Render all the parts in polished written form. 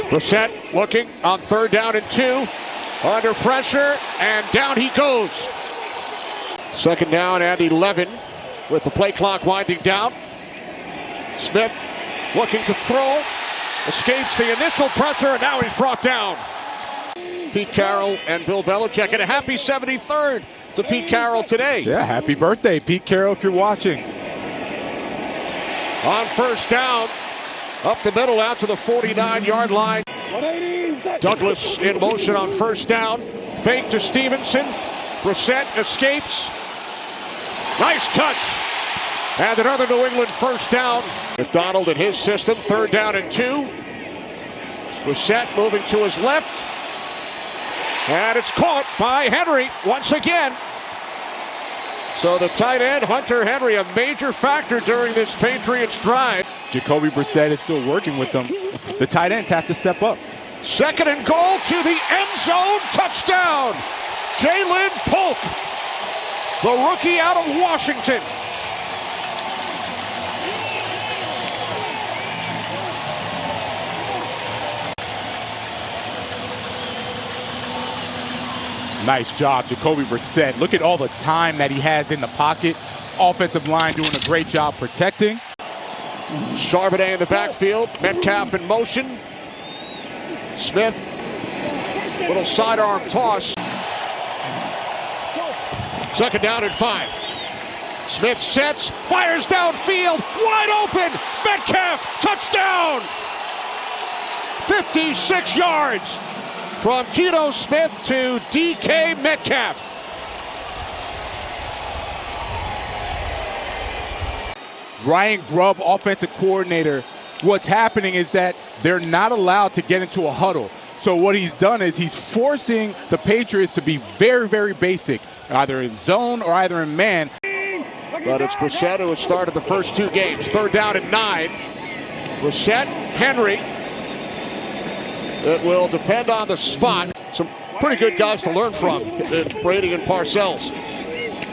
Brissett looking on 3rd down and 2. Under pressure, and down he goes. 2nd down and 11 with the play clock winding down. Smith looking to throw. Escapes the initial pressure, and now he's brought down. Pete Carroll and Bill Belichick, and a happy 73rd to Pete Carroll today. Yeah, happy birthday, Pete Carroll, if you're watching. On 1st down, up the middle out to the 49-yard line. Douglas in motion on 1st down. Fake to Stevenson. Brissett escapes. Nice touch. And another New England 1st down. McDonald in his system, 3rd down and 2. Brissett moving to his left. And it's caught by Henry once again. So the tight end, Hunter Henry, a major factor during this Patriots drive. Jacoby Brissett is still working with them. The tight ends have to step up. 2nd and goal to the end zone. Touchdown. Jalen Polk, the rookie out of Washington. Nice job, Jacoby Brissett. Look at all the time that he has in the pocket. Offensive line doing a great job protecting. Charbonnet in the backfield. Metcalf in motion. Smith, little sidearm toss. 2nd down and 5. Smith sets, fires downfield, wide open. Metcalf, touchdown. 56 yards. From Geno Smith to DK Metcalf. Ryan Grubb, offensive coordinator. What's happening is that they're not allowed to get into a huddle. So what he's done is he's forcing the Patriots to be very, very basic, either in zone or either in man. But it's Brissett who has started the first 2 games. 3rd down and 9. Brissett, Henry. It will depend on the spot. Some pretty good guys to learn from, Brady and Parcells.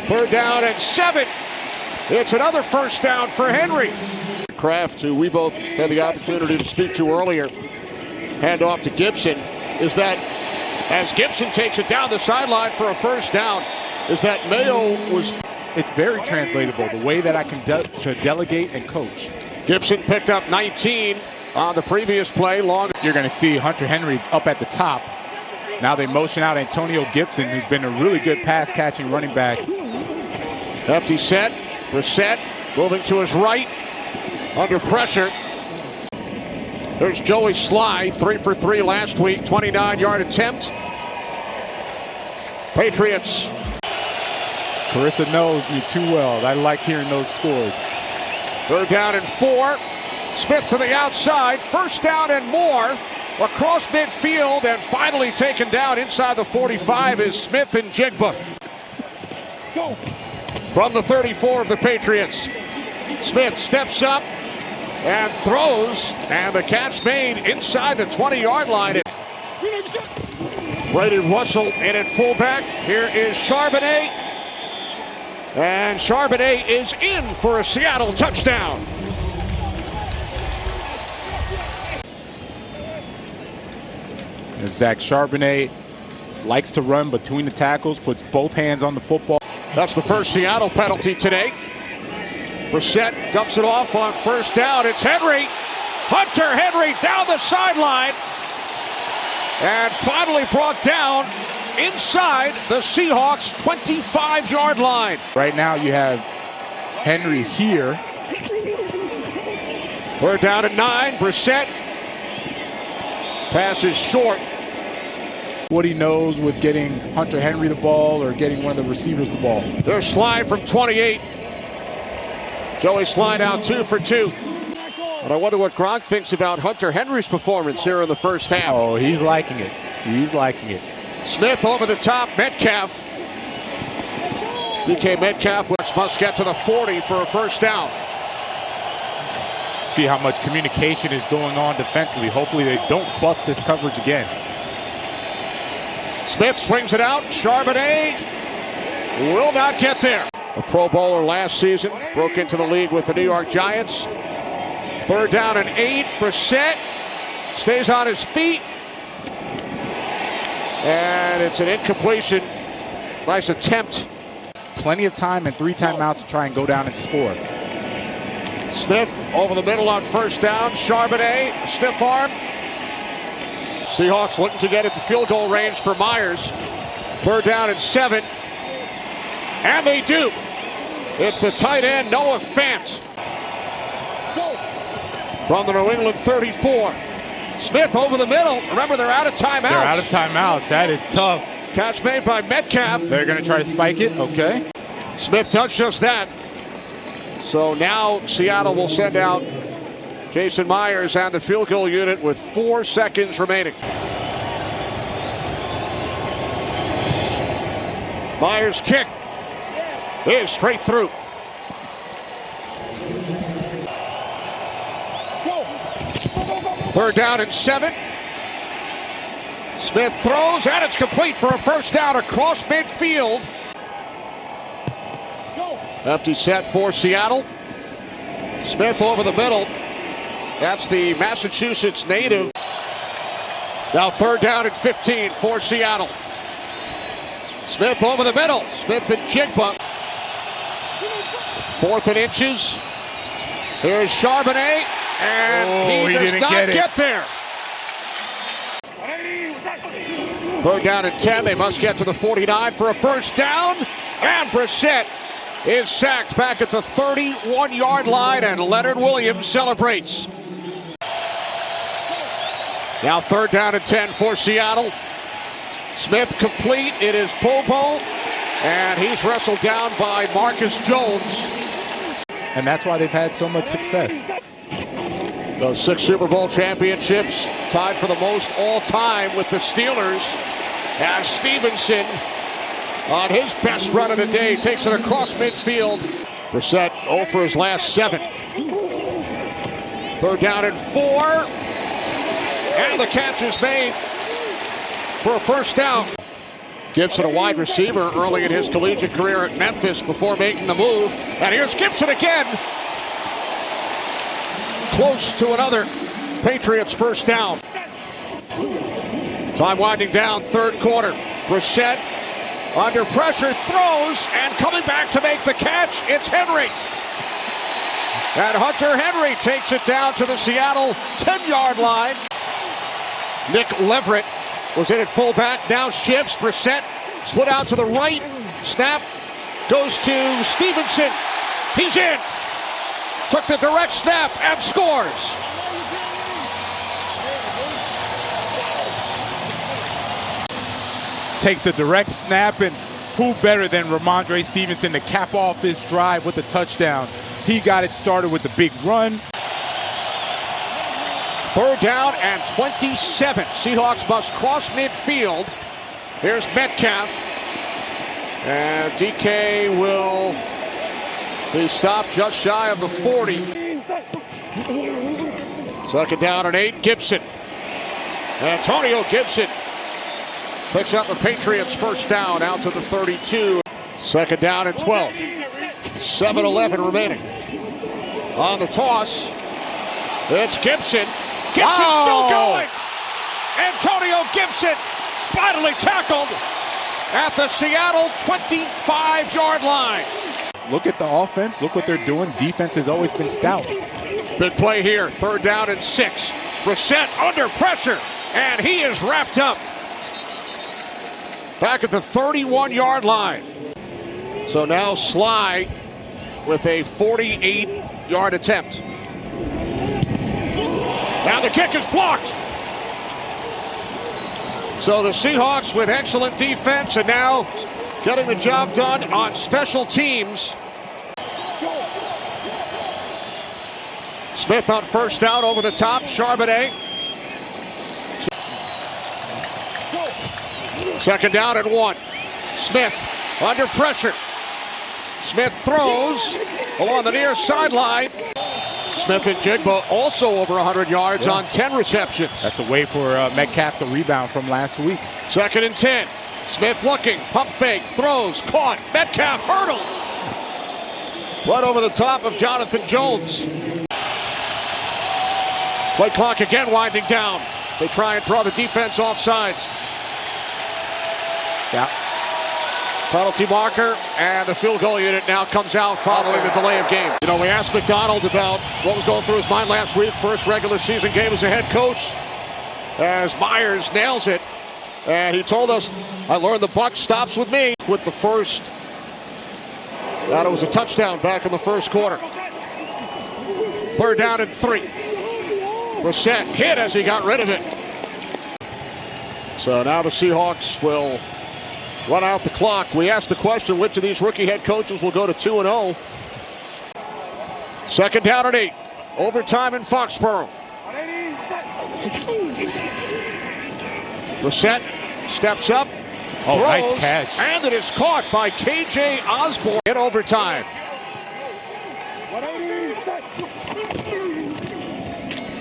3rd down and 7. It's another 1st down for Henry. Kraft, who we both had the opportunity to speak to earlier, hand off to Gibson, is that as Gibson takes it down the sideline for a 1st down, is that Mayo was... It's very translatable, the way that I can delegate and coach. Gibson picked up 19 on the previous play. You're going to see Hunter Henry's up at the top. Now they motion out Antonio Gibson, who's been a really good pass-catching running back. Empty set. Brissett moving to his right. Under pressure. There's Joey Sly, 3 for 3 last week. 29-yard attempt. Patriots. Carissa knows me too well. I like hearing those scores. 3rd down and 4. Smith to the outside. 1st down and more. Across midfield and finally taken down inside the 45 is Smith and Jigba. Go. From the 34 of the Patriots. Smith steps up and throws, and the catch made inside the 20-yard line. Brady Russell in at fullback. Here is Charbonnet. And Charbonnet is in for a Seattle touchdown. And Zach Charbonnet likes to run between the tackles, puts both hands on the football. That's the first Seattle penalty today. Brissett dumps it off on 1st down. It's Henry. Hunter Henry down the sideline. And finally brought down inside the Seahawks 25-yard line. Right now you have Henry here. 3rd down and 9. Brissett. Pass is short. What he knows with getting Hunter Henry the ball or getting one of the receivers the ball. There's Sly from 28. Joey Sly now 2 for 2. But I wonder what Gronk thinks about Hunter Henry's performance here in the first half. Oh, he's liking it. He's liking it. Smith over the top. Metcalf. DK Metcalf must get to the 40 for a 1st down. See how much communication is going on defensively. Hopefully they don't bust this coverage again. Smith swings it out. Charbonnet will not get there. A Pro Bowler last season, broke into the league with the New York Giants. 3rd down and 8. Brissett stays on his feet. And it's an incompletion. Nice attempt. Plenty of time and 3 timeouts to try and go down and score. Smith over the middle on 1st down. Charbonnet, stiff arm. Seahawks looking to get into field goal range for Myers. 3rd down and 7. And they do. It's the tight end, Noah Fant. From the New England 34. Smith over the middle. Remember, they're out of timeouts. They're out of timeouts. That is tough. Catch made by Metcalf. They're going to try to spike it. Okay. Smith does just that. So now Seattle will send out Jason Myers and the field goal unit with 4 seconds remaining. Myers' kick is straight through. Third down and 7. Smith throws, and it's complete for a 1st down across midfield. Empty set for Seattle. Smith over the middle. That's the Massachusetts native. Now 3rd down and 15 for Seattle. Smith over the middle. Smith and Jigba. 4th and inches. Here's Charbonnet. And he does not get there. 3rd down and 10. They must get to the 49 for a 1st down. And Brissett is sacked back at the 31-yard line, and Leonard Williams celebrates. Now 3rd down and 10 for Seattle. Smith complete. It is Bobo, and he's wrestled down by Marcus Jones. And that's why they've had so much success. Those 6 Super Bowl championships tied for the most all-time with the Steelers, as Stevenson, on his best run of the day, takes it across midfield. Brissett 0 for his last 7. 3rd down and 4. And the catch is made for a 1st down. Gibson, a wide receiver early in his collegiate career at Memphis before making the move. And here's Gibson again. Close to another Patriots 1st down. Time winding down, 3rd quarter. Brissett under pressure, throws, and coming back to make the catch, it's Henry. And Hunter Henry takes it down to the Seattle 10-yard line. Nick Leverett was in at fullback, now shifts. Brissett split out to the right. Snap goes to Stevenson. He's in. Took the direct snap and scores. Takes a direct snap, and who better than Ramondre Stevenson to cap off this drive with a touchdown. He got it started with the big run. 3rd down and 27. Seahawks must cross midfield. Here's Metcalf. And DK will be stopped just shy of the 40. 2nd down and 8. Gibson. Antonio Gibson picks up the Patriots 1st down out to the 32. 2nd down and 12. 7-11 remaining. On the toss, it's Gibson. Gibson still going. Antonio Gibson finally tackled at the Seattle 25-yard line. Look at the offense. Look what they're doing. Defense has always been stout. Big play here. 3rd down and 6. Brissett under pressure, and he is wrapped up back at the 31-yard line. So now Sly with a 48-yard attempt. Now the kick is blocked. So the Seahawks with excellent defense and now getting the job done on special teams. Smith on 1st down over the top. Charbonnet. 2nd down and 1. Smith under pressure. Smith throws along the near sideline. Smith and Jigba also over 100 yards on 10 receptions. That's a way for Metcalf to rebound from last week. 2nd and 10. Smith looking, pump fake, throws, caught. Metcalf hurdled. Right over the top of Jonathan Jones. Play clock again winding down. They try and draw the defense off sides. Yeah. Penalty marker, and the field goal unit now comes out following the delay of game. You know, we asked McDonald about what was going through his mind last week. First regular season game as a head coach, as Myers nails it. And he told us, I learned the buck stops with me. With the first, that it was a touchdown back in the first quarter. 3rd down and 3. Brissett hit as he got rid of it. So now the Seahawks will run out the clock. We asked the question, which of these rookie head coaches will go to 2-0? 2nd down and 8. Overtime in Foxborough. Brissett steps up. Oh, throws, nice catch. And it is caught by K.J. Osborne in overtime.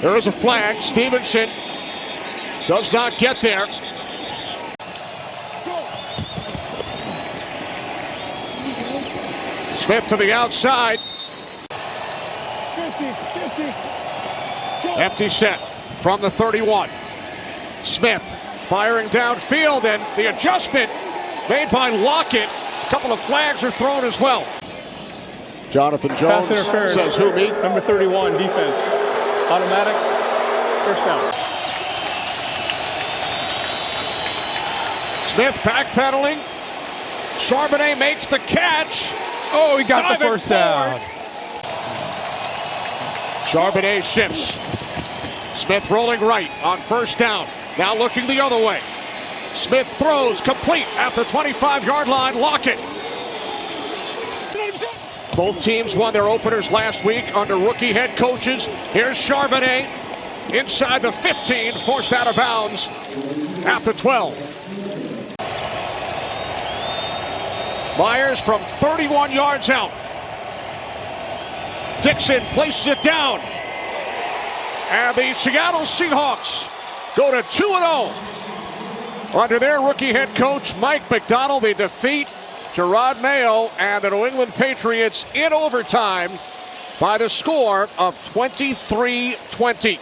There is a flag. Stevenson does not get there. Smith to the outside. Empty set from the 31. Smith firing downfield, and the adjustment made by Lockett. A couple of flags are thrown as well. Jonathan Jones says who, me? Number 31, defense. Automatic. First down. Smith backpedaling. Charbonnet makes the catch. Oh, he got the first down. Charbonnet shifts. Smith rolling right on 1st down. Now looking the other way. Smith throws complete at the 25-yard line. Lockett. Both teams won their openers last week under rookie head coaches. Here's Charbonnet inside the 15, forced out of bounds at the 12. Myers from 31 yards out. Dixon places it down. And the Seattle Seahawks go to 2-0 under their rookie head coach, Mike McDonald. They defeat Gerard Mayo and the New England Patriots in overtime by the score of 23-20.